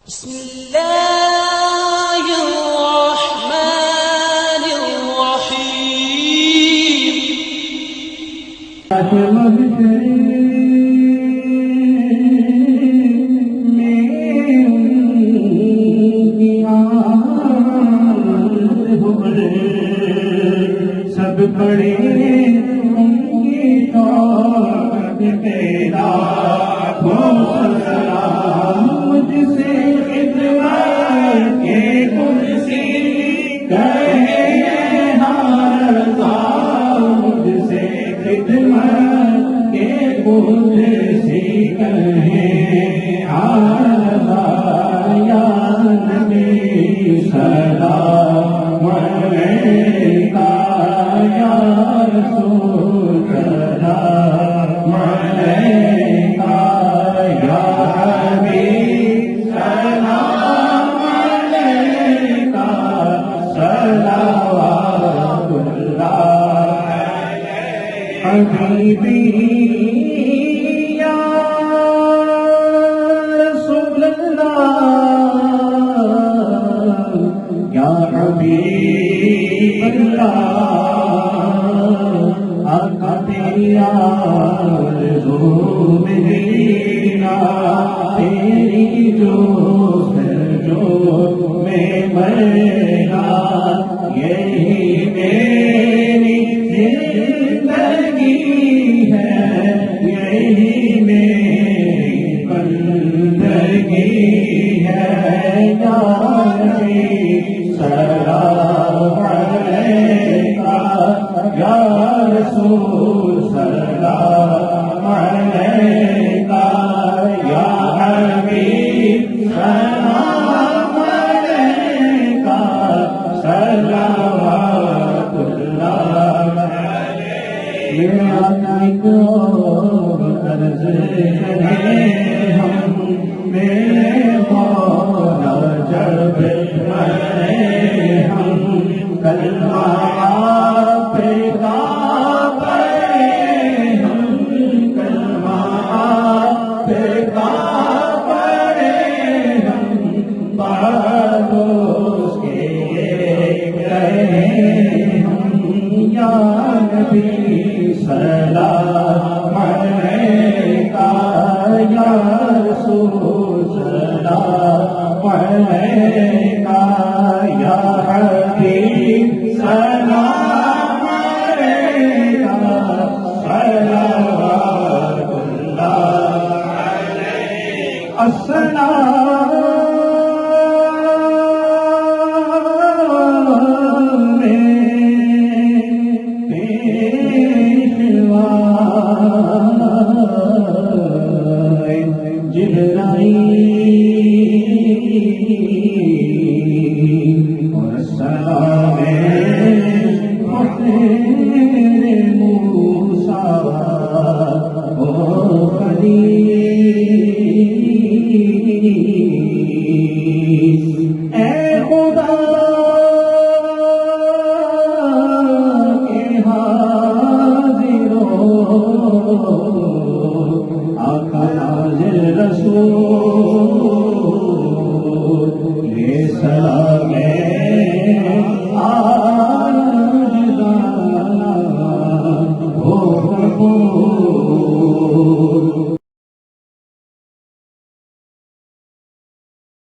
بسم الله الرحمن الرحيم سب پڑے ان کی توبہ تیرا سلام مجھ سے خدمت کے کرسی کہے مجھ سے خدمت کے کرسی کہے یا نبی سلام علیکہ یا رسول سلام علیکہ یا حبیب سلام علیکہ صلوات اللہ حبیبی یا رسول اللہ یا حبیب اللہ آقا تیری آرزو مدینہ تیری جستجو میں مرنا یہی میری زندگی ہے یہی میری بندگی ہے یا نبی سلام علیکہ یا رسول سلام علیکہ یا حبیب سلام علیکہ صلوات اللہ میرے آقا کو قرض ہے ہم میرے مولا جب مرے ہم کلمہ پہ پڑھے ہم کلمہ پہ پڑھے ہم بادوس کے کہے ہم یا نبی سلام علیکہ یا رسول سلام علیکہ